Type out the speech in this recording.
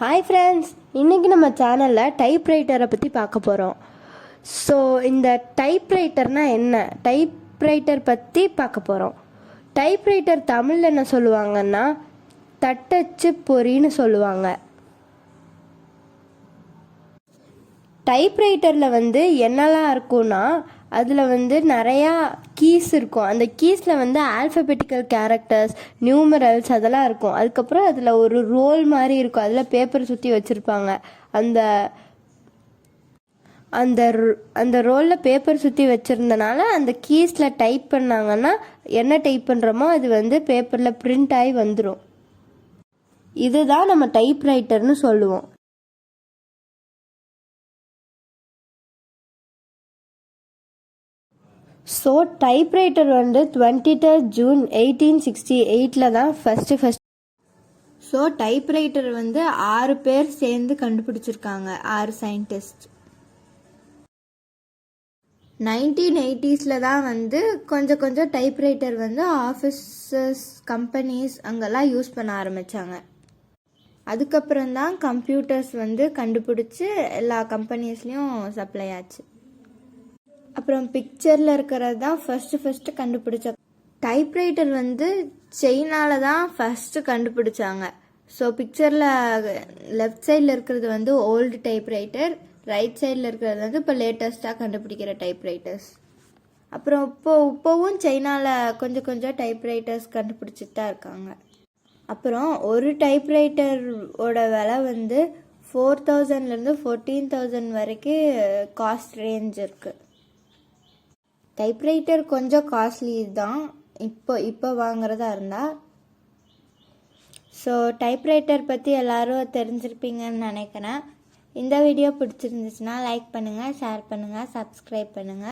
Hi friends, இன்றைக்கி நம்ம சேனலில் டைப்ரைட்டரை பற்றி பார்க்க போகிறோம். ஸோ இந்த டைப்ரைட்டர்னால் என்ன, டைப்ரைட்டர் பற்றி பார்க்க போகிறோம். டைப்ரைட்டர் தமிழில் என்ன சொல்லுவாங்கன்னா தட்டச்சு பொறின்னு சொல்லுவாங்க. டைப்ரைட்டரில் என்னெல்லாம் இருக்குன்னா அதில் நிறையா கீஸ் இருக்கும். அந்த கீஸில் ஆல்ஃபபெட்டிக்கல் கேரக்டர்ஸ், நியூமரல்ஸ் அதெல்லாம் இருக்கும். அதுக்கப்புறம் அதில் ஒரு ரோல் மாதிரி இருக்கும், அதில் பேப்பர் சுற்றி வச்சுருப்பாங்க. அந்த அந்த அந்த ரோலில் பேப்பர் சுற்றி வச்சுருந்தனால அந்த கீஸில் டைப் பண்ணாங்கன்னா என்ன டைப் பண்ணுறோமோ அது பேப்பரில் பிரிண்ட் ஆகி வந்துடும். இதுதான் நம்ம டைப்ரைட்டர்னு சொல்லுவோம். ஸோ டைப்ரைட்டர் 23 ஜூன் 1868 தான் ஃபஸ்ட்டு. ஸோ டைப்ரைட்டர் 6 பேர் சேர்ந்து கண்டுபிடிச்சிருக்காங்க, 6 சயின்டிஸ்ட். 1980s தான் கொஞ்சம் கொஞ்சம் டைப்ரைட்டர் ஆஃபீஸஸ், கம்பெனிஸ் அங்கெல்லாம் யூஸ் பண்ண ஆரம்பித்தாங்க. அதுக்கப்புறம் தான் கம்ப்யூட்டர்ஸ் கண்டுபிடிச்சி எல்லா கம்பெனிஸ்லேயும் சப்ளை ஆச்சு. அப்புறம் பிக்சரில் இருக்கிறது தான் ஃபஸ்ட்டு கண்டுபிடிச்ச டைப்ரைட்டர் சைனால தான் ஃபஸ்ட்டு கண்டுபிடிச்சாங்க. ஸோ பிக்சரில் லெஃப்ட் சைடில் இருக்கிறது ஓல்டு டைப்ரைட்டர், ரைட் சைடில் இருக்கிறது இப்போ லேட்டஸ்ட்டாக கண்டுபிடிக்கிற டைப்ரைட்டர்ஸ். அப்புறம் இப்போவும் சைனாவில் கொஞ்சம் கொஞ்சம் டைப்ரைட்டர்ஸ் கண்டுபிடிச்சிட்டு தான் இருக்காங்க. அப்புறம் ஒரு டைப்ரைட்டரோட விலை 4000 14,000 வரைக்கும் காஸ்ட் ரேஞ்ச் இருக்குது. டைப்ரைட்டர் கொஞ்சம் காஸ்ட்லி தான் இப்போ வாங்குறதா இருந்தால். ஸோ டைப்ரைட்டர் பற்றி எல்லோரும் தெரிஞ்சிருப்பீங்கன்னு நினைக்கிறேன். இந்த வீடியோ பிடிச்சிருந்துச்சுன்னா லைக் பண்ணுங்கள், ஷேர் பண்ணுங்கள், சப்ஸ்கிரைப் பண்ணுங்கள்.